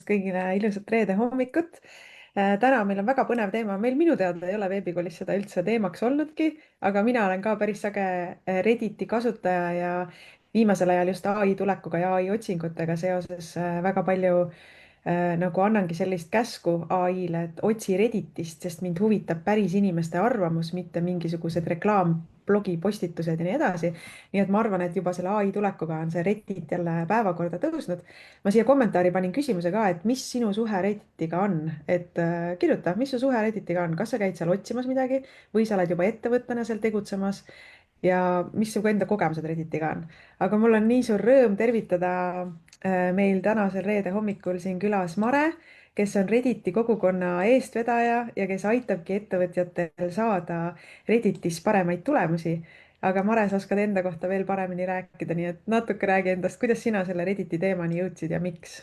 kõigile ilusat reede hommikut. Täna meil on väga põnev teema, meil minu teada ei ole veebikoolis seda üldse teemaks olnudki, aga mina olen ka päris sage Redditi kasutaja ja viimasel ajal just ai tulekuga ja ai otsingutega seoses väga palju nagu annangi sellist käsku ai-le, et otsi Redditist, sest mind huvitab päris inimeste arvamus, mitte mingisugused reklaamblogi postitused ja nii edasi. nii et ma arvan, et juba selle ai tulekuga on see Reddit jälle päevakorda tõusnud. Ma siia kommentaari panin küsimuse ka, et mis sinu suhe Redditiga on, et kirjuta, mis su suhe Redditiga on, kas sa käid seal otsimas midagi või sa oled juba ettevõttena seal tegutsemas ja mis su enda kogemused Redditiga on. aga mul on nii suur rõõm tervitada meil tänasel reede hommikul siin külas Mare, kes on Redditi kogukonna eestvedaja ja kes aitabki ettevõtjatel saada Redditis paremaid tulemusi. aga Mare, sa oskad enda kohta veel paremini rääkida, nii et natuke räägi endast, kuidas sina selle Redditi teemani jõudsid ja miks?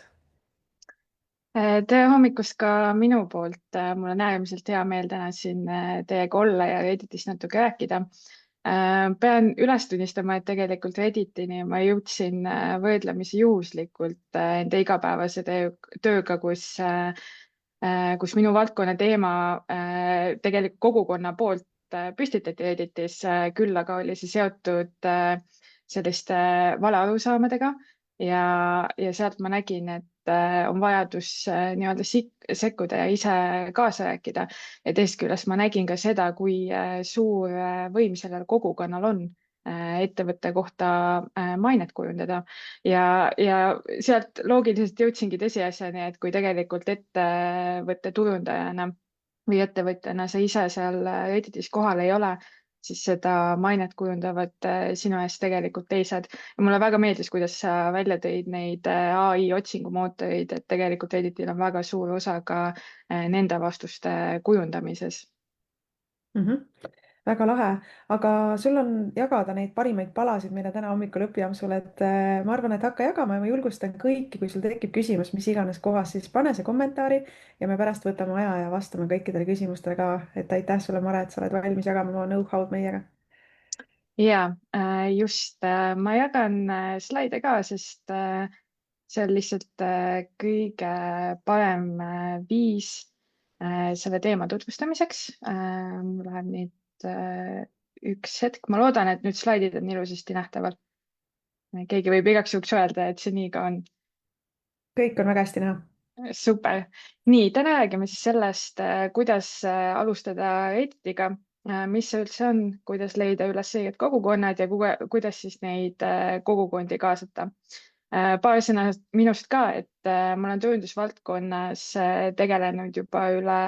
Tere hommikust ka minu poolt. Mul on äärmiselt hea meel täna siin teiega olla ja Redditist natuke rääkida. Pean üles tunnistama, et tegelikult Redditini ma jõudsin võrdlemisi juhuslikult enda igapäevase tööga, kus minu valdkonna teema tegelikult kogukonna poolt püstitati Redditis, küll aga oli see seotud selliste valearusaamadega ja sealt ma nägin, et on vajadus nii-öelda sekkuda ja ise kaasa rääkida. Ja teisest küljest ma nägin ka seda, kui suur võim sellel kogukonnal on ettevõtte kohta mainet kujundada. Ja sealt loogiliselt jõudsingi tõsiasjani, et kui tegelikult ettevõtte turundajana või ettevõtjana sa ise seal Redditis kohal ei ole, siis seda mainet kujundavad sinu eest tegelikult teised. Ja mulle väga meeldis, kuidas sa välja tõid neid ai otsingumootoreid, et tegelikult Redditil on väga suur osa ka nende vastuste kujundamises. Mhm. Väga lahe, aga sul on jagada neid parimaid palasid meile täna hommikul õpiampsul, et ma arvan, et hakka jagama ja ma julgustan kõiki, kui sul tekib küsimus mis iganes kohas, siis pane see kommentaari ja me pärast võtame aja ja vastame kõikidele küsimustele ka. et aitäh sulle, Mare, et sa oled valmis jagama oma know-how'd meiega. Ja just, ma jagan slaide ka, sest see on lihtsalt kõige parem viis selle teema tutvustamiseks. Mul läheb nüüd üks hetk, ma loodan, et nüüd slaidid on ilusasti nähtaval. Keegi võib igaks juhuks öelda, et see nii ka on. kõik on väga hästi näha. Super. Nii, täna räägime siis sellest, kuidas alustada Redditiga, mis see üldse on, kuidas leida üles õiged kogukonnad ja kuidas siis neid kogukondi kaasata. Paar sõna minust ka, et ma olen turundusvaldkonnas tegelenud juba üle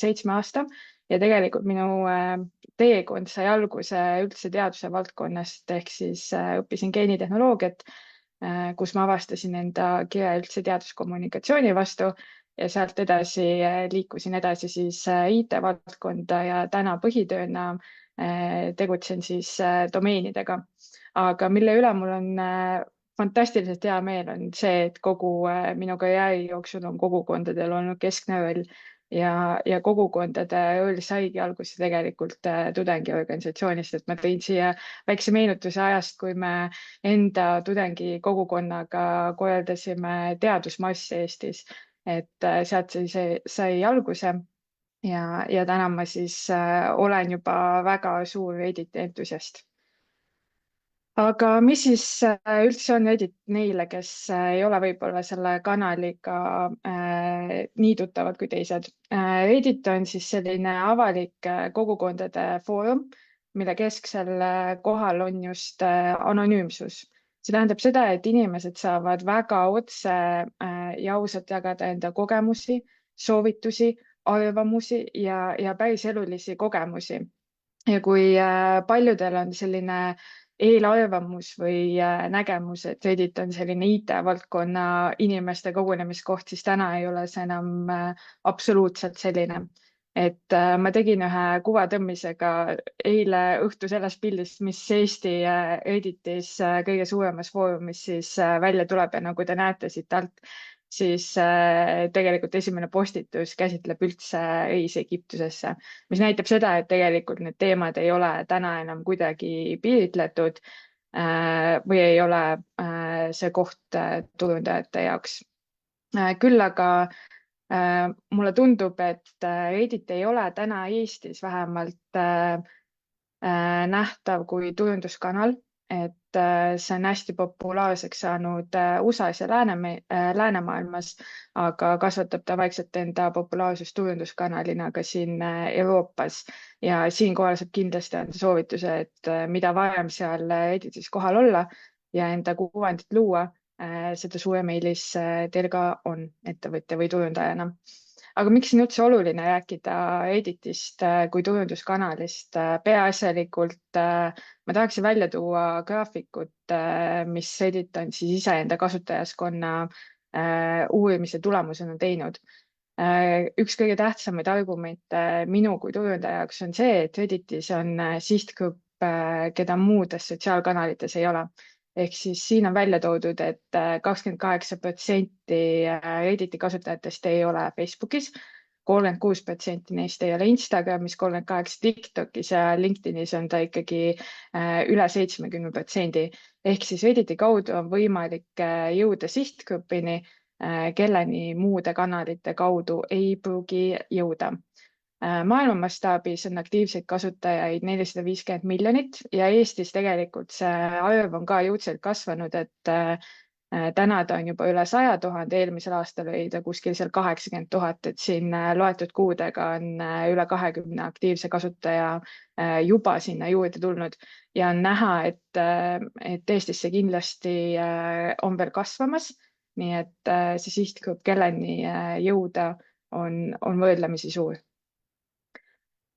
7 aasta ja tegelikult minu teekond sai alguse üldse teaduse valdkonnast, ehk siis õppisin geenitehnoloogiat, kus ma avastasin enda kirja üldse teaduskommunikatsiooni vastu ja sealt edasi liikusin edasi siis IT-valdkonda ja täna põhitööna tegutsen siis domeenidega. Aga mille üle mul on fantastiliselt hea meel, on see, et kogu minu karjääri jooksul on kogukondadel olnud keskne roll ja kogukondade roll saigi alguse tegelikult tudengiorganisatsioonist, et ma tõin siia väikse meenutuse ajast, kui me enda tudengikogukonnaga korraldasime teadusmarssi Eestis, et sealt see sai alguse ja täna ma siis olen juba väga suur Redditi entusiast. Aga mis siis üldse on Reddit neile, kes ei ole võib-olla selle kanaliga nii tuttavad kui teised? Reddit on siis selline avalik kogukondade foorum, mille kesksel kohal on just anonüümsus. See tähendab seda, et inimesed saavad väga otse ja ausalt jagada enda kogemusi, soovitusi, arvamusi ja päris elulisi kogemusi. Ja kui paljudel on selline eelarvamus või nägemus, et Reddit on selline IT-valdkonna inimeste kogunemiskoht, siis täna ei ole see enam absoluutselt selline. Et ma tegin ühe kuvatõmmisega eile õhtu sellest pildist, mis Eesti Redditis kõige suuremas foorumis siis välja tuleb ja nagu te näete siit alt, siis tegelikult esimene postitus käsitleb üldse reisi Egiptusesse, mis näitab seda, et tegelikult need teemad ei ole täna enam kuidagi piiritletud või ei ole see koht turundajate jaoks. küll aga mulle tundub, et Reddit ei ole täna Eestis vähemalt nähtav kui turunduskanal, et see on hästi populaarseks saanud USA-s ja läänemaailmas, aga kasvatab ta vaikselt enda populaarsust turunduskanalina ka siin Euroopas. Ja siinkohal saab kindlasti anda soovituse, et mida varem seal Redditis kohal olla ja enda kuvandit luua, seda suurem eelis teil ka on ettevõtja või turundajana. Aga miks on üldse oluline rääkida Editist kui turunduskanalist? Peaasjalikult ma tahaksin välja tuua graafikut, mis Edit on siis iseenda kasutajaskonna uurimise tulemusena teinud. Üks kõige tähtsamaid argumente minu kui turundaja jaoks on see, et Redditis on sihtgrupp, keda muudes sotsiaalkanalites ei ole. Ehk siis siin on välja toodud, et 28% Redditi kasutajatest ei ole Facebookis, 36% neist ei ole Instagramis, 38% TikTokis ja LinkedInis on ta ikkagi üle 70%. Ehk siis Redditi kaudu on võimalik jõuda sihtgrupini, kelleni muude kanalite kaudu ei pruugi jõuda. Maailma mastaabis on aktiivseid kasutajaid 450 miljonit ja Eestis tegelikult see arv on ka jõudsalt kasvanud, et täna ta on juba üle 100 000, eelmisel aastal oli ta kuskil seal 80 000, et siin loetud kuudega on üle 20 aktiivse kasutaja juba sinna juurde tulnud ja on näha, et Eestis see kindlasti on veel kasvamas. Nii et see sihtgrupp, kelleni jõuda, on võrdlemisi suur.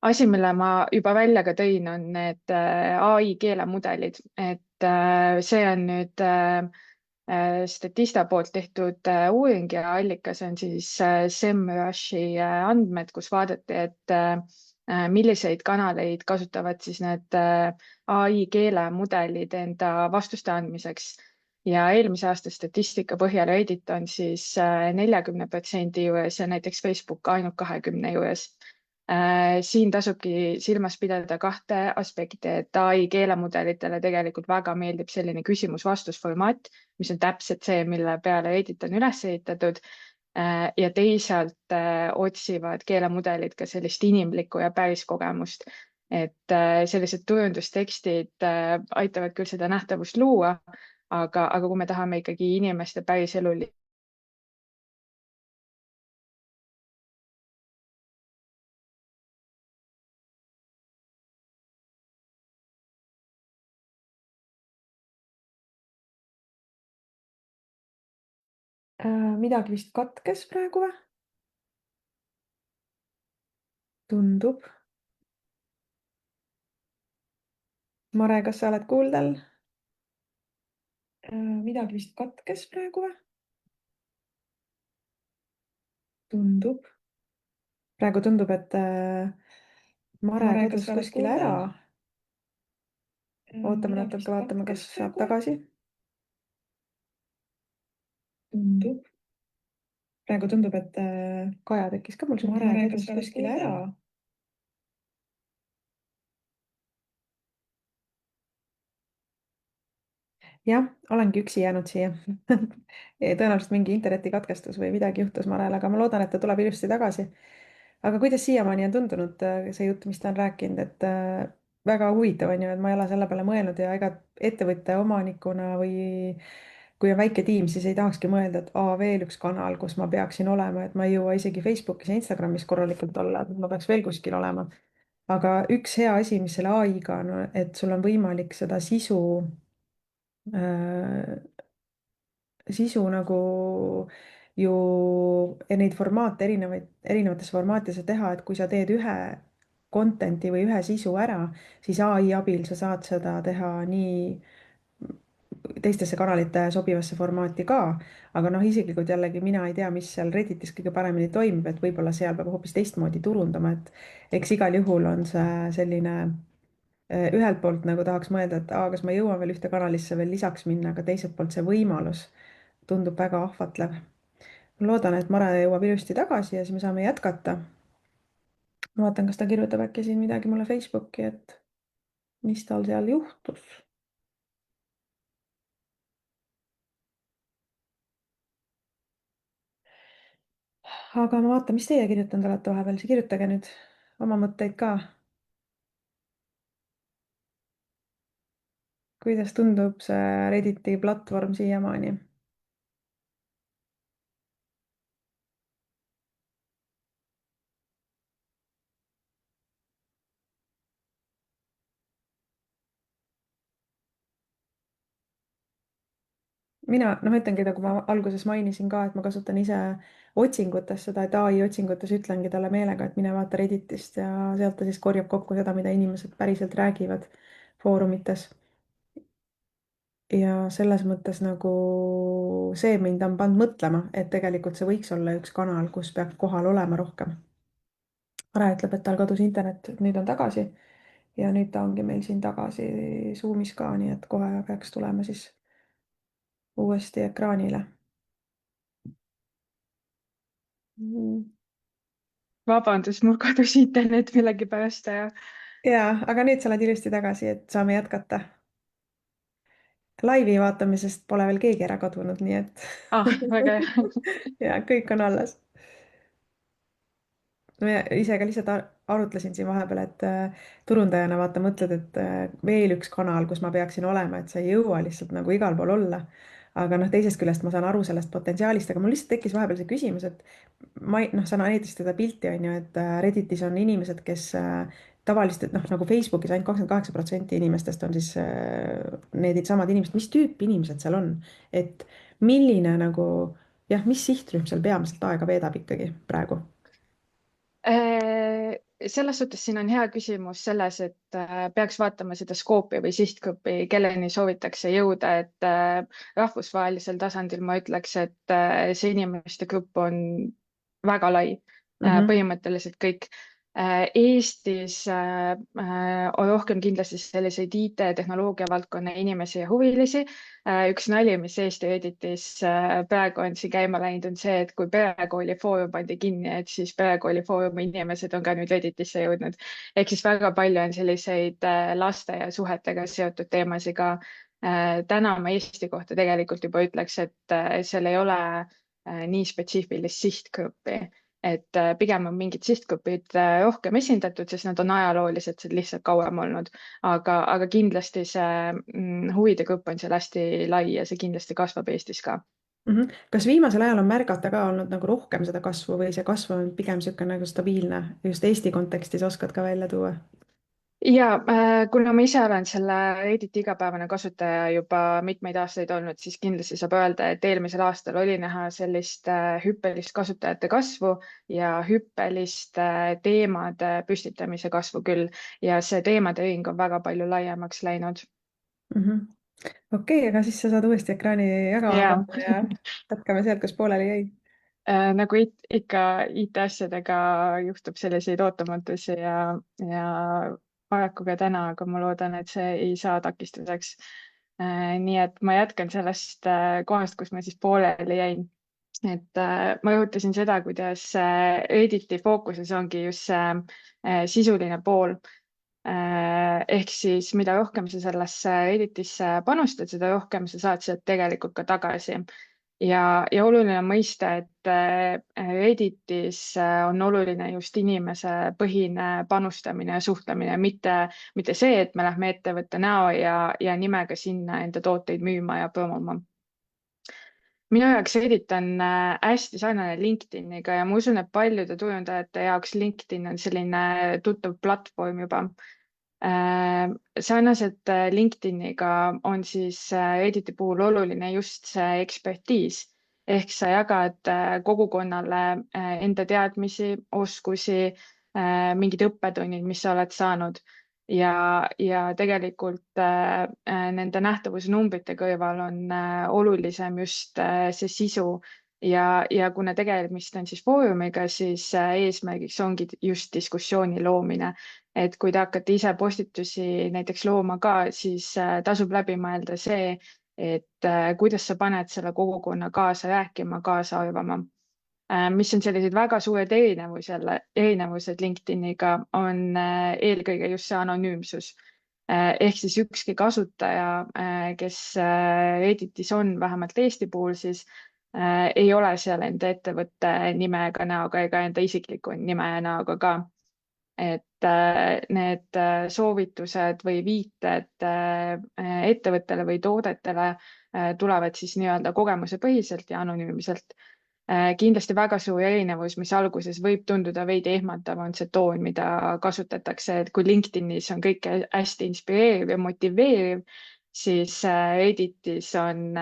Asi, mille ma juba välja ka tõin, on need ai keelemudelid, et see on nüüd Statista poolt tehtud uuring ja allikas on siis SEMrushi andmed, kus vaadati, et milliseid kanaleid kasutavad siis need ai keelemudelid enda vastuste andmiseks. Ja eelmise aasta statistika põhjal Reddit on siis 40% juures ja näiteks Facebook ainult 20% juures. Siin tasubki silmas pidada kahte aspekti, et ai keelemudelitele tegelikult väga meeldib selline küsimus-vastusformaat, mis on täpselt see, mille peale Reddit on üles ehitatud. Ja teisalt otsivad keelemudelid ka sellist inimlikku ja päris kogemust. Et sellised turundustekstid aitavad küll seda nähtavust luua, aga kui me tahame ikkagi inimeste päriselu Midagi vist katkes praegu või? Tundub. Mare, kas sa oled kuuldel? Midagi vist katkes praegu või? Tundub. Praegu tundub, et Mare Mare, kas kadus sa oled kuskile ära. kuuldel? Ootame Midagi natuke, vist vaatame, kas katkes saab praegu. tagasi. Tundub. Praegu tundub, et Kaja tekkis ka mul suht. Mare, kas sa oled kuskile kuuldel? ära. Jah, olengi üksi jäänud siia. Tõenäoliselt mingi internetikatkestus või midagi juhtus Marel, aga ma loodan, et ta tuleb ilusti tagasi. Aga kuidas siiamaani on tundunud see jutt, mis ta on rääkinud, et väga huvitav on ju, et ma ei ole selle peale mõelnud ja ega ettevõtte omanikuna või kui on väike tiim, siis ei tahakski mõelda, et veel üks kanal, kus ma peaksin olema, et ma ei jõua isegi Facebookis ja Instagramis korralikult olla, et ma peaks veel kuskil olema. aga üks hea asi, mis selle ai-ga on, et sul on võimalik seda äh, sisu nagu ju neid formaate erinevates formaatides teha, et kui sa teed ühe content'i või ühe sisu ära, siis ai abil sa saad seda teha nii teistesse kanalite sobivasse formaati ka. aga noh, isiklikult jällegi mina ei tea, mis seal Redditis kõige paremini toimib, et võib-olla seal peab hoopis teistmoodi turundama, et eks igal juhul on see selline ühelt poolt nagu tahaks mõelda, et kas ma jõuan veel ühte kanalisse veel lisaks minna, aga teiselt poolt see võimalus tundub väga ahvatlev. Ma loodan, et Mare jõuab ilusti tagasi ja siis me saame jätkata. Ma vaatan, kas ta kirjutab äkki siin midagi mulle Facebooki, et mis tal seal juhtus. aga ma vaatan, mis teie kirjutanud olete vahepeal, siis kirjutage nüüd oma mõtteid ka. kuidas tundub see Redditi platvorm siiamaani? mina, noh, ütlengi, nagu ma alguses mainisin ka, et ma kasutan ise otsingutes seda, et ai otsingutes ütlengi talle meelega, et mine vaata Redditist ja sealt ta siis korjab kokku seda, mida inimesed päriselt räägivad foorumites. ja selles mõttes nagu see mind on pannud mõtlema, et tegelikult see võiks olla üks kanal, kus peaks kohal olema rohkem. Are ütleb, et tal kadus internet, nüüd on tagasi ja nüüd ta ongi meil siin tagasi Zoomis ka, nii et kohe peaks tulema siis uuesti ekraanile. vabandust, mul kadus internet millegipärast ja jaa, aga nüüd sa oled ilusti tagasi, et saame jätkata. Laivi vaatamisest pole veel keegi ära kadunud, nii et väga hea. ja kõik on alles. ma ise ka lihtsalt arutlesin siin vahepeal, et turundajana vaata mõtled, et veel üks kanal, kus ma peaksin olema, et sa ei jõua lihtsalt nagu igal pool olla. aga noh, teisest küljest ma saan aru sellest potentsiaalist, aga mul lihtsalt tekkis vahepeal see küsimus, et ma ei, noh, sa näitasid seda pilti, on ju, et Redditis on inimesed, kes tavaliselt, noh, nagu Facebookis ainult 28% inimestest on siis need samad inimesed, mis tüüpi inimesed seal on, et milline nagu jah, mis sihtrühm seal peamiselt aega veedab ikkagi praegu? Selles suhtes siin on hea küsimus selles, et peaks vaatama seda skoopi või sihtgruppi, kelleni soovitakse jõuda, et rahvusvahelisel tasandil ma ütleks, et see inimeste grupp on väga lai, Mhm. põhimõtteliselt kõik. Eestis on rohkem kindlasti selliseid IT-tehnoloogia valdkonna inimesi ja huvilisi. Üks nali, mis Eesti Redditis praegu on siin käima läinud, on see, et kui perekooli foorum pandi kinni, et siis perekooli foorumi inimesed on ka nüüd Redditisse jõudnud. ehk siis väga palju on selliseid laste ja suhetega seotud teemasid ka. Täna ma Eesti kohta tegelikult juba ütleks, et seal ei ole nii spetsiifilist sihtgruppi, et pigem on mingid sihtgrupid rohkem esindatud, sest nad on ajalooliselt seal lihtsalt kauem olnud. aga kindlasti see huvide grupp on seal hästi lai ja see kindlasti kasvab Eestis ka. Mhm. Kas viimasel ajal on märgata ka olnud nagu rohkem seda kasvu või see kasv on pigem niisugune nagu stabiilne, just Eesti kontekstis oskad ka välja tuua? Ja kuna ma ise olen selle Redditi igapäevane kasutaja juba mitmeid aastaid olnud, siis kindlasti saab öelda, et eelmisel aastal oli näha sellist hüppelist kasutajate kasvu ja hüppelist teemade püstitamise kasvu küll. Ja see teemade ring on väga palju laiemaks läinud. Mhm. okei, aga siis sa saad uuesti ekraani jagama Ja panna ja jätkame sealt, kus pooleli jäi. nagu ikka IT-asjadega juhtub selliseid ootamatusi ja paraku ka täna, aga ma loodan, et see ei saa takistuseks. nii et ma jätkan sellest kohast, kus ma siis pooleli jäin. et ma rõhutasin seda, kuidas Redditi fookuses ongi just see sisuline pool. ehk siis mida rohkem sa sellesse Redditisse panustad, seda rohkem sa saad sealt tegelikult ka tagasi. ja oluline on mõista, et Redditis on oluline just inimese põhine panustamine ja suhtlemine, mitte see, et me lähme ettevõtte näo ja nimega sinna enda tooteid müüma ja promoma. minu jaoks Reddit on hästi sarnane LinkedIniga ja ma usun, et paljude turundajate jaoks LinkedIn on selline tuttav platvorm juba. Sarnaselt LinkedIniga on siis Redditi puhul oluline just see ekspertiis ehk sa jagad kogukonnale enda teadmisi, oskusi, mingid õppetunnid, mis sa oled saanud ja tegelikult nende nähtavusnumbrite kõrval on olulisem just see sisu ja kuna tegemist on siis foorumiga, siis eesmärgiks ongi just diskussiooni loomine. Et kui te hakkate ise postitusi näiteks looma ka, siis tasub läbi mõelda see, et kuidas sa paned selle kogukonna kaasa rääkima, kaasa arvama. mis on sellised väga suured erinevused LinkedIniga, on eelkõige just see anonüümsus. ehk siis ükski kasutaja, kes Redditis on, vähemalt Eesti puhul, siis ei ole seal enda ettevõtte nime ega näoga ega enda isikliku nime ja näoga ka. Et need soovitused või viited ettevõttele või toodetele tulevad siis nii-öelda kogemusepõhiselt ja anonüümselt. Kindlasti väga suur erinevus, mis alguses võib tunduda veidi ehmatav, on see toon, mida kasutatakse, et kui LinkedInis on kõik hästi inspireeriv ja motiveeriv, siis Redditis on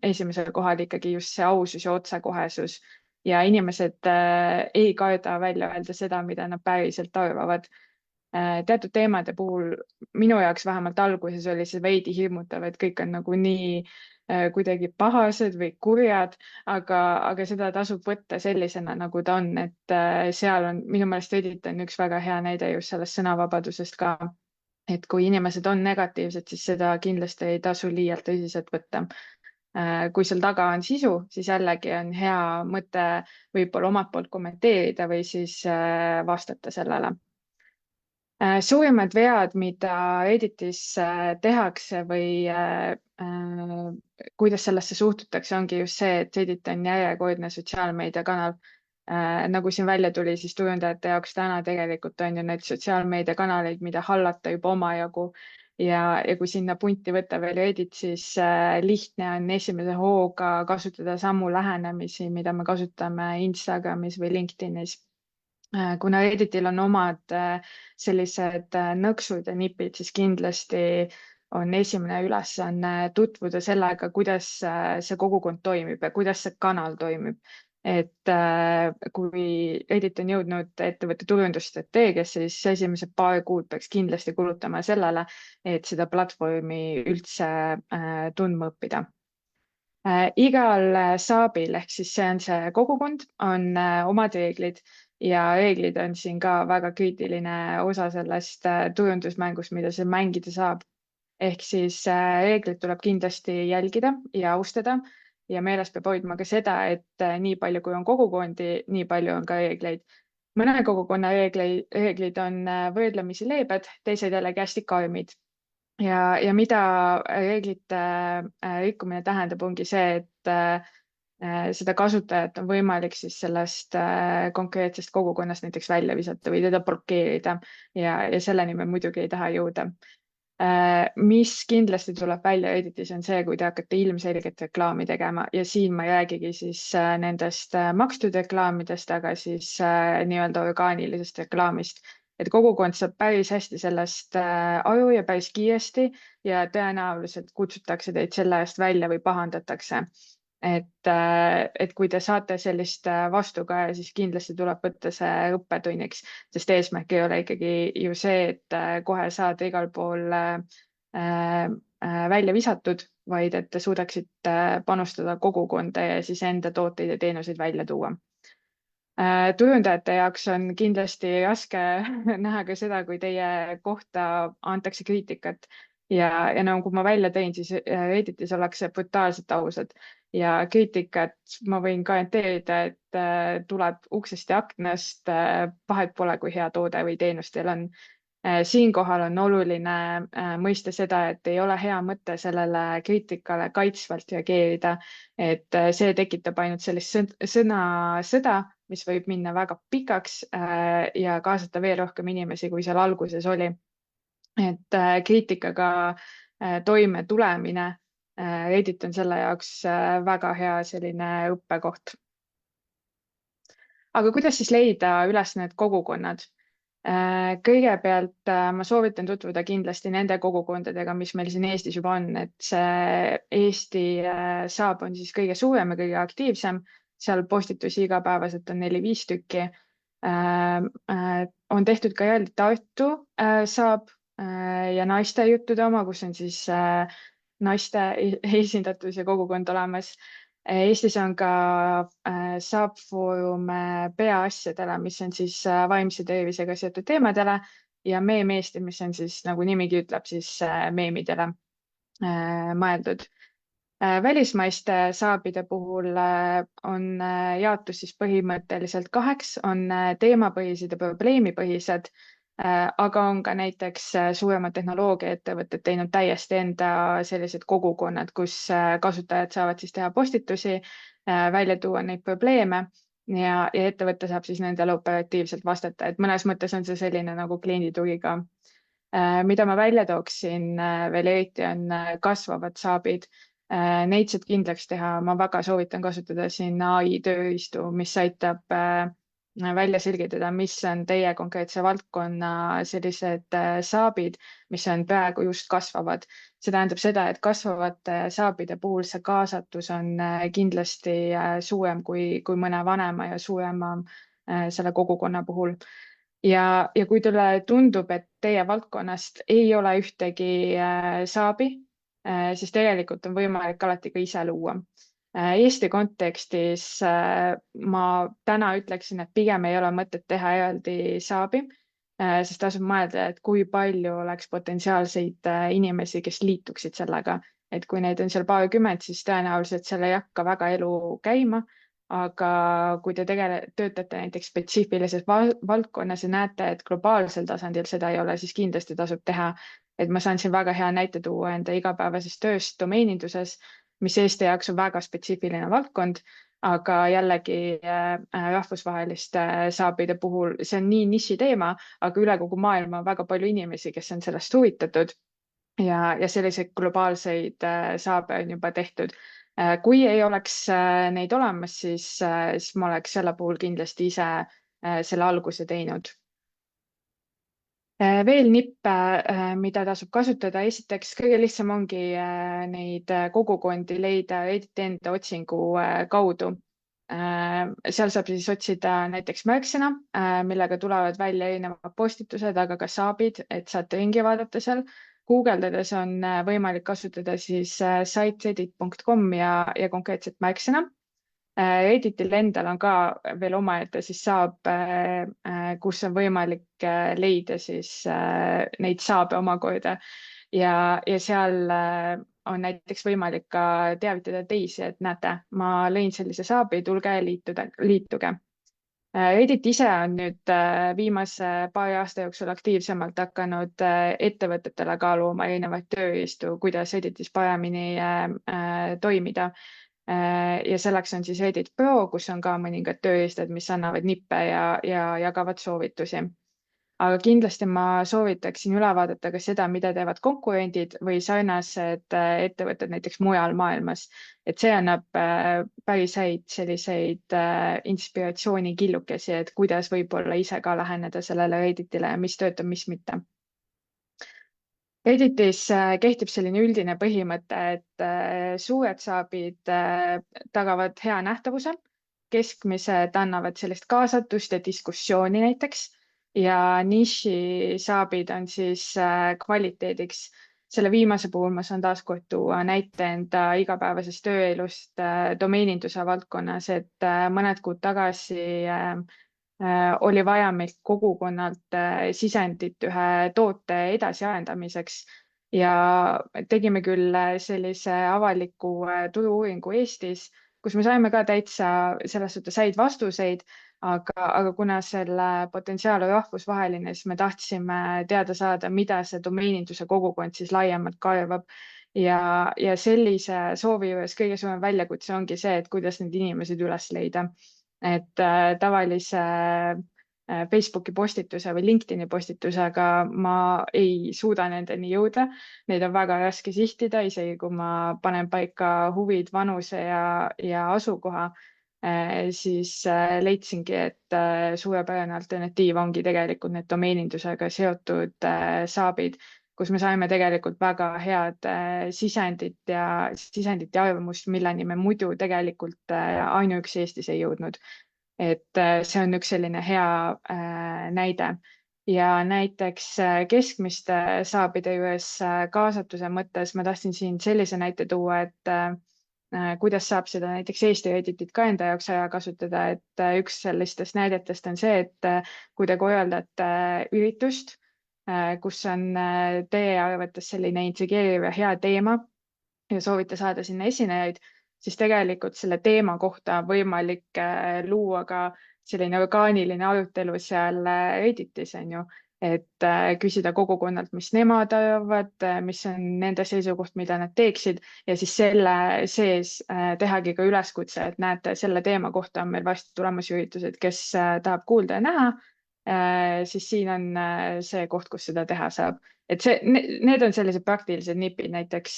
esimesel kohal ikkagi just see ausus ja otsekohesus ja inimesed ei karda välja öelda seda, mida nad päriselt arvavad. Teatud teemade puhul minu jaoks vähemalt alguses oli see veidi hirmutav, et kõik on nagu nii kuidagi pahased või kurjad, aga seda tasub võtta sellisena, nagu ta on, et seal on minu meelest Reddit on üks väga hea näide just sellest sõnavabadusest ka. Et kui inimesed on negatiivsed, siis seda kindlasti ei tasu liialt tõsiselt võtta. Kui seal taga on sisu, siis jällegi on hea mõte võib-olla omalt poolt kommenteerida või siis vastata sellele. Suurimad vead, mida Editis tehakse või kuidas sellesse suhtutakse, ongi just see, et Edit on järjekordne sotsiaalmeediakanal. Nagu siin välja tuli, siis turundajate jaoks täna tegelikult on ju neid sotsiaalmeediakanaleid, mida hallata juba omajagu ja kui sinna punti võtta veel Edit, siis lihtne on esimese hooga kasutada samu lähenemisi, mida me kasutame Instagramis või LinkedInis. Kuna Editil on omad sellised nõksud ja nipid, siis kindlasti on esimene ülesanne tutvuda sellega, kuidas see kogukond toimib ja kuidas see kanal toimib. Et kui Edit on jõudnud ettevõtte turundusstrateegiasse, siis esimesed paar kuud peaks kindlasti kulutama sellele, et seda platvormi üldse tundma õppida. Igal saabil ehk siis see on see kogukond, on omad reeglid ja reeglid on siin ka väga kriitiline osa sellest turundusmängust, mida seal mängida saab. Ehk siis reeglid tuleb kindlasti jälgida ja austada ja meeles peab hoidma ka seda, et nii palju, kui on kogukondi, nii palju on ka reegleid. Mõne kogukonna reeglid on võrdlemisi leebed, teised jällegi hästi karmid ja mida reeglite rikkumine tähendab, ongi see, et seda kasutajat on võimalik siis sellest konkreetsest kogukonnast näiteks välja visata või teda blokeerida ja selleni me muidugi ei taha jõuda. Mis kindlasti tuleb välja Editis on see, kui te hakkate ilmselget reklaami tegema ja siin ma ei räägigi siis nendest makstud reklaamidest, aga siis nii-öelda orgaanilisest reklaamist. Et kogukond saab päris hästi sellest aru ja päris kiiresti ja tõenäoliselt kutsutakse teid selle eest välja või pahandatakse. Et kui te saate sellist vastukaja, siis kindlasti tuleb võtta see õppetunniks, sest eesmärk ei ole ikkagi ju see, et kohe saad igal pool välja visatud, vaid et te suudaksite panustada kogukonda ja siis enda tooteid ja teenuseid välja tuua. Turundajate jaoks on kindlasti raske näha ka seda, kui teie kohta antakse kriitikat ja nagu ma välja tõin, siis Redditis ollakse brutaalselt ausad ja kriitikat ma võin garanteerida, et tuleb uksest ja aknast, vahet pole, kui hea toode või teenus teil on. Siinkohal on oluline mõista seda, et ei ole hea mõte sellele kriitikale kaitsvalt reageerida, et see tekitab ainult sellist sõnasõda, mis võib minna väga pikaks ja kaasata veel rohkem inimesi, kui seal alguses oli. Et kriitikaga toime tulemine, Reddit on selle jaoks väga hea selline õppekoht. Aga kuidas siis leida üles need kogukonnad? Kõigepealt ma soovitan tutvuda kindlasti nende kogukondadega, mis meil siin Eestis juba on, et see Eesti saab on siis kõige suurem ja kõige aktiivsem, seal postitusi igapäevaselt on 4-5 tükki. On tehtud ka eraldi Tartu saab ja naiste juttude oma, kus on siis naiste esindatus ja kogukond olemas. Eestis on ka saab foorum peaasjadele, mis on siis vaimse tervisega seotud teemadele ja meem-Eesti, mis on siis nagu nimigi ütleb, siis meemidele mõeldud. Välismaiste saabide puhul on jaotus siis põhimõtteliselt 2, on teemapõhised ja probleemipõhised, aga on ka näiteks suuremad tehnoloogiaettevõtted teinud täiesti enda sellised kogukonnad, kus kasutajad saavad siis teha postitusi välja tuua neid probleeme ja ettevõte saab siis nendele operatiivselt vastata, et mõnes mõttes on see selline nagu klienditugi ka. Mida ma välja tooksin veel eriti on kasvavad saabid. Neid saab kindlaks teha, ma väga soovitan kasutada siin ai tööriistu, mis aitab välja selgitada, mis on teie konkreetse valdkonna sellised saabid, mis on praegu just kasvavad. See tähendab seda, et kasvavate saabide puhul see kaasatus on kindlasti suurem kui mõne vanema ja suurema selle kogukonna puhul. Ja kui teile tundub, et teie valdkonnast ei ole ühtegi saabi, siis tegelikult on võimalik alati ka ise luua. Eesti kontekstis ma täna ütleksin, et pigem ei ole mõtet teha eraldi saabi, sest tasub mõelda, et kui palju oleks potentsiaalseid inimesi, kes liituksid sellega. Et kui neid on seal paarkümmend, siis tõenäoliselt seal ei hakka väga elu käima. Aga kui te töötate näiteks spetsiifilises valdkonnas ja näete, et globaalsel tasandil seda ei ole, siis kindlasti tasub teha. Et ma saan siin väga hea näite tuua enda igapäevasest tööst domeeninduses, mis Eesti jaoks on väga spetsiifiline valdkond, aga jällegi rahvusvaheliste saabide puhul see on nii niši teema, aga üle kogu maailma on väga palju inimesi, kes on sellest huvitatud ja selliseid globaalseid saabe on juba tehtud. Kui ei oleks neid olemas, siis ma oleks selle puhul kindlasti ise selle alguse teinud. Veel nippe, mida tasub kasutada. Esiteks, kõige lihtsam ongi neid kogukondi leida Redditi enda otsingu kaudu. Seal saab siis otsida näiteks märksõna, millega tulevad välja erinevad postitused, aga ka saabid, et saate ringi vaadata seal. Guugeldades on võimalik kasutada siis siteedit.com ja konkreetset märksõna. Redditil endal on ka veel omaette siis saab, kus on võimalik leida siis neid saabe omakorda ja seal on näiteks võimalik ka teavitada teisi, et näete, ma lõin sellise saabi, tulge liituge. Reddit ise on nüüd viimase paari aasta jooksul aktiivsemalt hakanud ettevõtetele kaaluma erinevaid tööriistu, kuidas Redditis paremini toimida. Ja selleks on siis Reddit Pro, kus on ka mõningad tööriistad, mis annavad nippe ja jagavad soovitusi. Aga kindlasti ma soovitaksin üle vaadata ka seda, mida teevad konkurendid või sarnased ettevõtted näiteks mujal maailmas. Et see annab päris häid selliseid inspiratsioonikillukesi, et kuidas võib-olla ise ka läheneda sellele Redditile ja mis töötab, mis mitte. Redditis kehtib selline üldine põhimõte, et suured saabid tagavad hea nähtavuse, keskmised annavad sellist kaasatust ja diskussiooni näiteks ja nišisaabid on siis kvaliteediks. Selle viimase puhul ma saan taaskord tuua näite enda igapäevasest tööelust domeeninduse valdkonnas, et mõned kuud tagasi oli vaja meilt kogukonnalt sisendit ühe toote edasiarendamiseks ja tegime küll sellise avaliku turu-uuringu Eestis, kus me saime ka täitsa selles suhtes häid vastuseid, aga kuna selle potentsiaal on rahvusvaheline, siis me tahtsime teada saada, mida see domeeninduse kogukond siis laiemalt kaevab. Ja sellise soovi juures kõige suurem väljakutse ongi see, et kuidas need inimesed üles leida. Et tavalise Facebooki postituse või LinkedIni postitusega ma ei suuda nendeni jõuda. Neid on väga raske sihtida, isegi kui ma panen paika huvid, vanuse ja asukoha, siis leidsingi, et suurepärane alternatiiv ongi tegelikult need domeenindusega seotud saabid, kus me saime tegelikult väga head sisendit ja arvamust, milleni me muidu tegelikult ainuüksi Eestis ei jõudnud. Et see on üks selline hea näide. Ja näiteks keskmiste saabide juures kaasatuse mõttes ma tahtsin siin sellise näite tuua, et kuidas saab seda näiteks Eesti Redditit ka enda jaoks ära kasutada, et üks sellistest näidetest on see, et kui te korraldate üritust, kus on teie arvates selline intrigeeriv ja hea teema ja soovite saada sinna esinejaid, siis tegelikult selle teema kohta on võimalik luua ka selline orgaaniline arutelu seal Redditis, on ju. et küsida kogukonnalt, mis nemad arvavad, mis on nende seisukoht, mida nad teeksid ja siis selle sees tehagi ka üleskutse, et näete, selle teema kohta on meil varsti tulemas üritused, kes tahab kuulda ja näha, siis siin on see koht, kus seda teha saab. Et see, need on sellised praktilised nipid näiteks,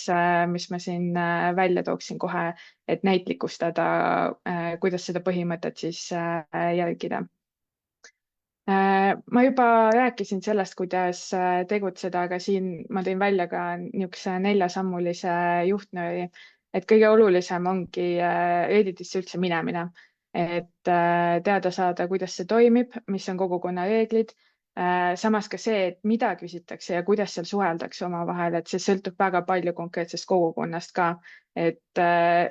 mis ma siin välja tooksin kohe, et näitlikustada, kuidas seda põhimõtet siis jälgida. Ma juba rääkisin sellest, kuidas tegutseda, aga siin ma tõin välja ka niisuguse 4-sammulise juhtnööri, et kõige olulisem ongi Redditisse üldse minemine, et teada saada, kuidas see toimib, mis on kogukonna reeglid. Samas ka see, et mida küsitakse ja kuidas seal suheldakse omavahel, et see sõltub väga palju konkreetsest kogukonnast ka. Et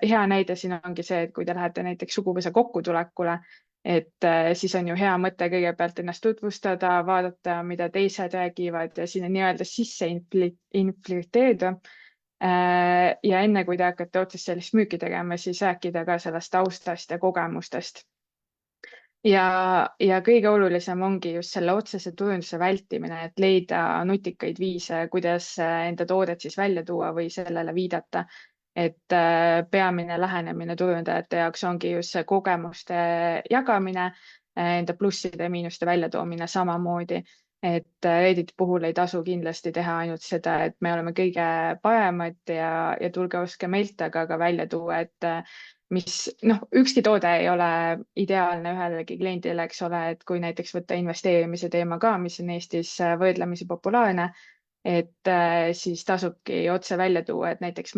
hea näide siin ongi see, et kui te lähete näiteks suguvõsa kokkutulekule, et siis on ju hea mõte kõigepealt ennast tutvustada, vaadata, mida teised räägivad ja sinna nii-öelda sisse infiltreerida. Ja enne, kui te hakkate otsest sellist müüki tegema, siis rääkida ka sellest taustast ja kogemustest. Ja kõige olulisem ongi just selle otsese turunduse vältimine, et leida nutikaid viise, kuidas enda toodet siis välja tuua või sellele viidata. Et peamine lähenemine turundajate jaoks ongi just see kogemuste jagamine, enda plusside ja miinuste väljatoomine samamoodi. Et Redditi puhul ei tasu kindlasti teha ainult seda, et me oleme kõige paremad ja tulge ostke meilt, aga ka välja tuua, et ükski toode ei ole ideaalne ühelegi kliendile, eks ole, et kui näiteks võtta investeerimise teema ka, mis on Eestis võrdlemisi populaarne, et siis tasubki otse välja tuua, et näiteks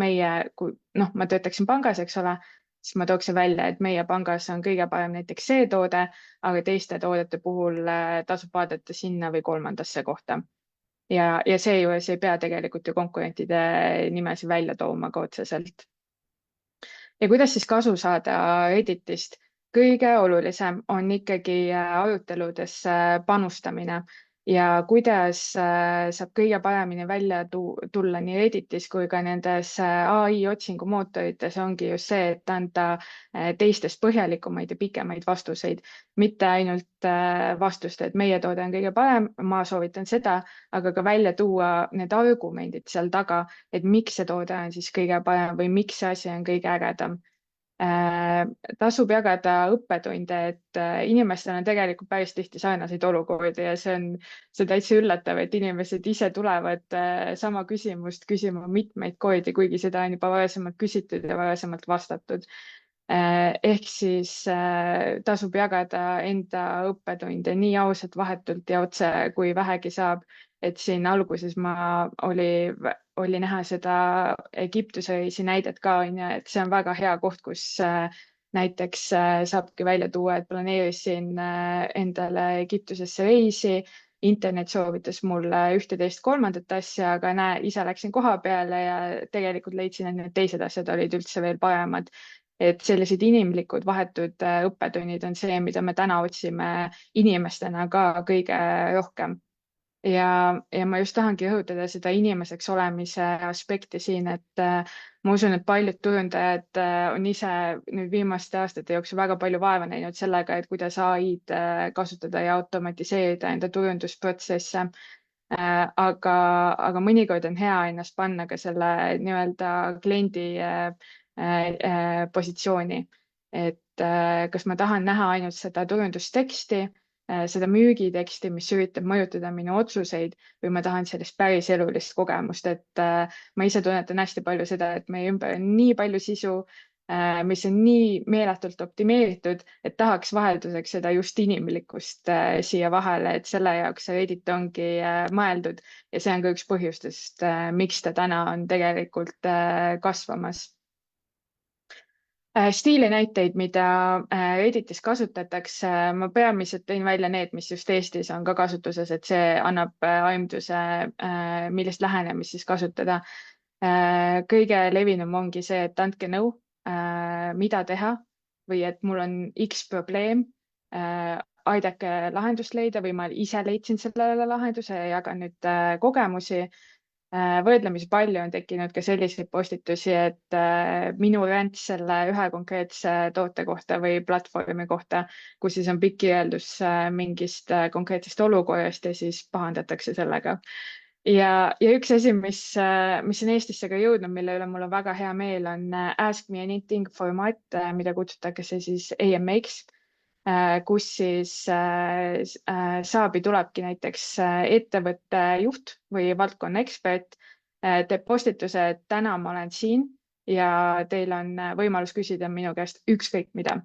kui ma töötaksin pangas, eks ole, siis ma tooksin välja, et meie pangas on kõige parem näiteks see toode, aga teiste toodete puhul tasub vaadata sinna või kolmandasse kohta. Ja seejuures ei pea tegelikult ju konkurentide nimesid välja tooma ka otseselt. Ja kuidas siis kasu saada Redditist? Kõige olulisem on ikkagi aruteludesse panustamine ja kuidas saab kõige paremini välja tulla nii Redditis kui ka nendes ai otsingumootorites ongi just see, et anda teistest põhjalikumaid ja pikemaid vastuseid, mitte ainult vastust, et meie toode on kõige parem, ma soovitan seda, aga ka välja tuua need argumendid seal taga, et miks see toode on siis kõige parem või miks see asi on kõige ägedam. Tasub jagada õppetunde, et inimestel on tegelikult päris tihti sarnaseid olukordi ja see on täitsa üllatav, et inimesed ise tulevad sama küsimust küsima mitmeid kordi, kuigi seda on juba varasemalt küsitud ja varasemalt vastatud. Ehk siis tasub jagada enda õppetunde nii ausalt, vahetult ja otse, kui vähegi saab. Et siin alguses oli näha seda Egiptuse reisi näidet ka, et see on väga hea koht, kus näiteks saabki välja tuua, et planeerisin endale Egiptusesse reisi, internet soovitas mulle 11-kolmandat asja, aga näe, ise läksin koha peale ja tegelikult leidsin, et need teised asjad olid üldse veel paremad. Et sellised inimlikud vahetud õppetunnid on see, mida me täna otsime inimestena ka kõige rohkem. Ja ma just tahangi rõhutada seda inimeseks olemise aspekti siin, et ma usun, et paljud turundajad on ise nüüd viimaste aastate jooksul väga palju vaeva näinud sellega, et kuidas ai-d kasutada ja automatiseerida enda turundusprotsesse. Aga mõnikord on hea ennast panna ka selle nii-öelda kliendi positsiooni, et kas ma tahan näha ainult seda turundusteksti, seda müügiteksti, mis üritab mõjutada minu otsuseid või ma tahan sellist päris elulist kogemust, et ma ise tunnetan hästi palju seda, et meie ümber on nii palju sisu, mis on nii meeletult optimeeritud, et tahaks vahelduseks seda just inimlikkust siia vahele, et selle jaoks see Reddit ongi mõeldud ja see on ka üks põhjustest, miks ta täna on tegelikult kasvamas. Stiilinäiteid, mida Redditis kasutatakse, ma peamiselt tõin välja need, mis just Eestis on ka kasutuses, et see annab aimduse, millist lähenemist siis kasutada. Kõige levinum ongi see, et andke nõu, mida teha või et mul on X probleem, aidake lahendust leida või ma ise leidsin sellele lahenduse ja jagan nüüd kogemusi. võrdlemisi palju on tekkinud ka selliseid postitusi, et minu rant selle ühe konkreetse toote kohta või platvormi kohta, kus siis on pikk kirjeldus mingist konkreetsest olukorrast ja siis pahandatakse sellega. Ja üks asi, mis on Eestisse ka jõudnud, mille üle mul on väga hea meel, on Ask Me Anything formaat, mida kutsutakse siis AMA-ks, kus siis saabi tulebki näiteks ettevõtte juht või valdkonna ekspert, teeb postituse, et täna ma olen siin ja teil on võimalus küsida minu käest ükskõik mida.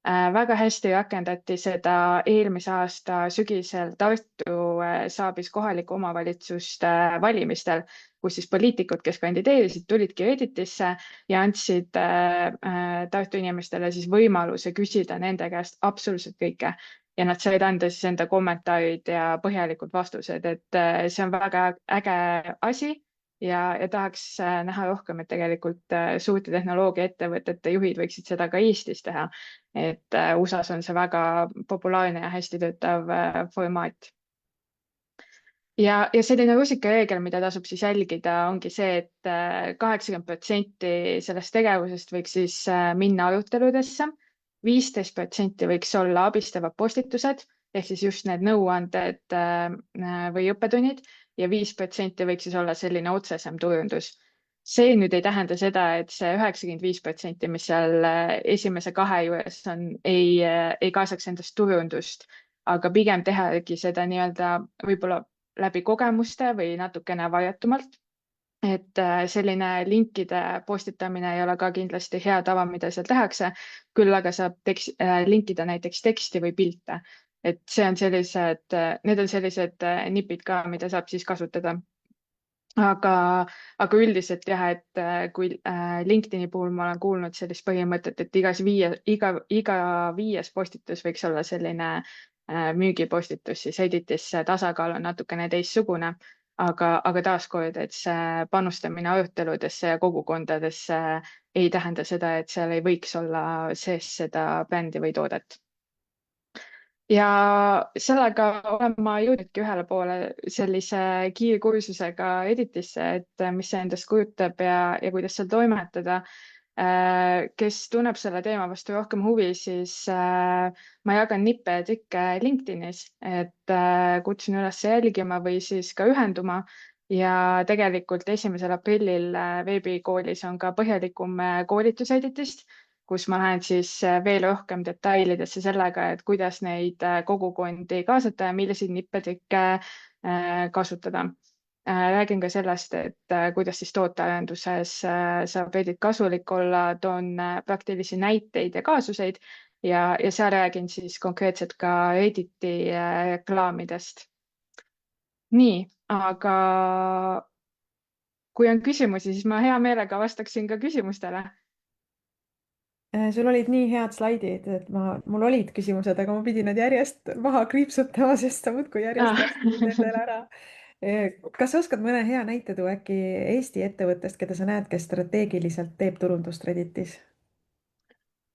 Väga hästi rakendati seda eelmise aasta sügisel Tartu saabis kohalike omavalitsuste valimistel, kus siis poliitikud, kes kandideerisid, tulidki Redditisse ja andsid Tartu inimestele siis võimaluse küsida nende käest absoluutselt kõike. Ja nad said anda siis enda kommentaarid ja põhjalikud vastused, et see on väga äge asi ja tahaks näha rohkem, et tegelikult suurte tehnoloogiaettevõtete juhid võiksid seda ka Eestis teha. Et USA-s on see väga populaarne ja hästi töötav formaat. Ja selline rusikareegel, mida tasub siis jälgida, ongi see, et 80% sellest tegevusest võiks siis minna aruteludesse, 15% võiks olla abistavad postitused ehk siis just need nõuanded või õppetunnid ja 5% võiks siis olla selline otsesem turundus. See nüüd ei tähenda seda, et see 95%, mis seal esimese kahe juures on, ei kaasaks endast turundust, aga pigem tehagi seda nii-öelda võib-olla läbi kogemuste või natukene varjatumalt. Et selline linkide postitamine ei ole ka kindlasti hea tava, mida seal tehakse, küll aga saab linkida näiteks teksti või pilte. Et see on sellised, need on sellised nipid ka, mida saab siis kasutada. Aga üldiselt jah, et kui LinkedIni puhul ma olen kuulnud sellist põhimõtet, et iga viies postitus võiks olla selline müügipostitus, siis Editis see tasakaal on natukene teistsugune, aga taaskord, et see panustamine aruteludesse ja kogukondadesse ei tähenda seda, et seal ei võiks olla sees seda brändi või toodet. Ja sellega olen ma jõudnudki ühele poole sellise kiirkursusega Editisse, et mis see endast kujutab ja kuidas seal toimetada. Kes tunneb selle teema vastu rohkem huvi, siis ma jagan nippe ja trikke LinkedInis, et kutsun üles jälgima või siis ka ühenduma. Ja tegelikult 1. aprillil veebikoolis on ka põhjalikum koolitus Editist, kus ma lähen siis veel rohkem detailidesse sellega, et kuidas neid kogukondi kaasata ja milliseid nippetrikke kasutada. Räägin ka sellest, et kuidas siis tootearenduses saab Edit kasulik olla, toon praktilisi näiteid ja kaasuseid ja seal räägin siis konkreetselt ka Editi reklaamidest. Nii, aga kui on küsimusi, siis ma hea meelega vastaksin ka küsimustele. sul olid nii head slaidid, et mul olid küsimused, aga ma pidin need järjest maha kriipsutama, sest sa muudkui järjest Ah. vastasid nendele ära. Kas sa oskad mõne hea näite tuua äkki Eesti ettevõttest, keda sa näed, kes strateegiliselt teeb turundust Redditis?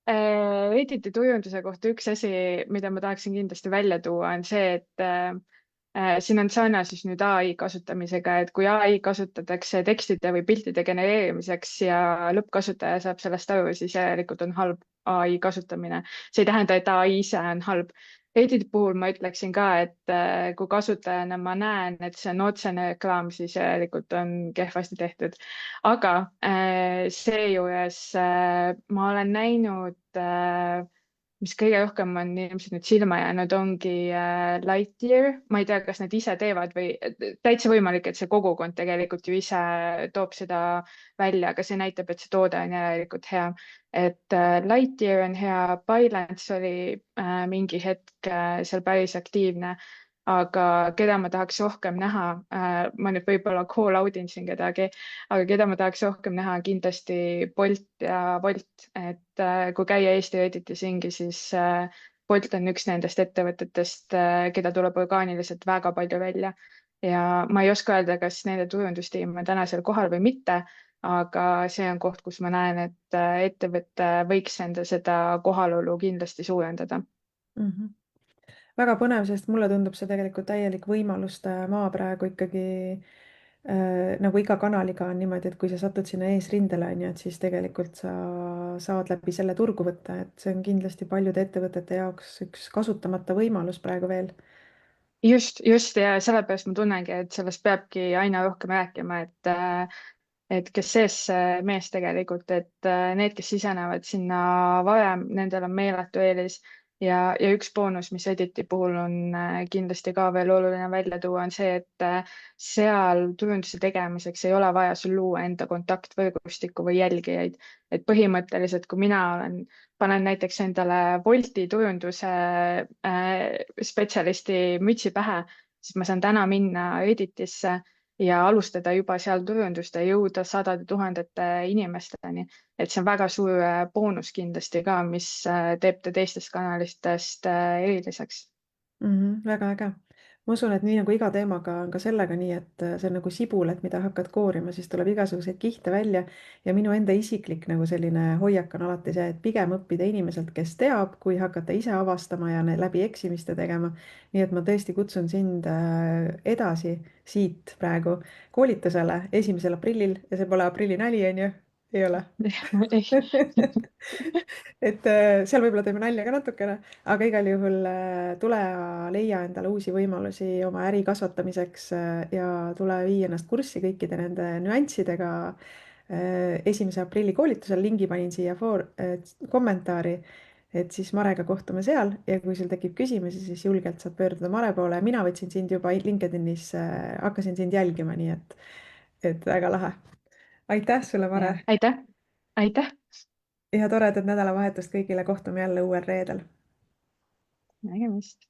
Editi turunduse kohta üks asi, mida ma tahaksin kindlasti välja tuua, on see, et siin on sarnasus nüüd ai kasutamisega, et kui ai kasutatakse tekstide või piltide genereerimiseks ja lõppkasutaja saab sellest aru, siis järelikult on halb ai kasutamine. See ei tähenda, et ai ise on halb. Editi puhul ma ütleksin ka, et kui kasutajana ma näen, et see on otsene reklaam, siis järelikult on kehvasti tehtud. Aga seejuures ma olen näinud mis kõige rohkem on ilmselt nüüd silma jäänud, ongi Lightyear. Ma ei tea, kas nad ise teevad või täitsa võimalik, et see kogukond tegelikult ju ise toob seda välja, aga see näitab, et see toode on järelikult hea. Et Lightyear on hea, Bylance oli mingi hetk seal päris aktiivne, aga keda ma tahaks rohkem näha, ma nüüd võib-olla call out in siin kedagi, aga keda ma tahaks rohkem näha, kindlasti Bolt ja Wolt, et kui käia Eesti Redditis ringi, siis Bolt on üks nendest ettevõtetest, keda tuleb orgaaniliselt väga palju välja ja ma ei oska öelda, kas nende turundustiim on täna seal kohal või mitte, aga see on koht, kus ma näen, et ettevõte võiks enda seda kohalolu kindlasti suurendada. Mm -hmm. Väga põnev, sest mulle tundub see tegelikult täielik võimaluste maa praegu ikkagi nagu iga kanaliga on niimoodi, et kui sa satud sinna eesrindele, on ju, et siis tegelikult sa saad läbi selle turgu võtta, et see on kindlasti paljude ettevõtete jaoks üks kasutamata võimalus praegu veel. just ja sellepärast ma tunnengi, et sellest peabki aina rohkem rääkima, et kes sees see mees tegelikult, et need, kes sisenevad sinna varem, nendel on meeletu eelis ja üks boonus, mis Editi puhul on kindlasti ka veel oluline välja tuua, on see, et seal turunduse tegemiseks ei ole vaja sul luua enda kontaktvõrgustikku või jälgijaid. et põhimõtteliselt, kui mina panen näiteks endale Wolti turunduse spetsialisti mütsi pähe, siis ma saan täna minna Editisse ja alustada juba seal turundust ja jõuda sadade tuhandete inimesteni. et see on väga suur boonus kindlasti ka, mis teeb ta teistest kanalitest eriliseks. Väga äge. Ma usun, et nii nagu iga teemaga on ka sellega nii, et see on nagu sibul, et mida hakkad koorima, siis tuleb igasuguseid kihte välja. ja minu enda isiklik nagu selline hoiak on alati see, et pigem õppida inimeselt, kes teab, kui hakata ise avastama ja läbi eksimiste tegema. nii et ma tõesti kutsun sind edasi siit praegu koolitusele 1. aprillil ja see pole aprillinali, on ju? ei ole? et seal võib-olla teeme nalja ka natukene, aga igal juhul tule ja leia endale uusi võimalusi oma äri kasvatamiseks ja tule vii ennast kurssi kõikide nende nüanssidega 1. aprilli koolitusel. Lingi panin siia kommentaari, et siis Marega kohtume seal ja kui sul tekib küsimusi, siis julgelt saad pöörduda Mare poole. mina võtsin sind juba LinkedInis, hakkasin sind jälgima, nii et väga lahe. aitäh sulle, ja Mare, aitäh, aitäh, ja toredat nädalavahetust kõigile, kohtume jälle uuel reedel. nägemist.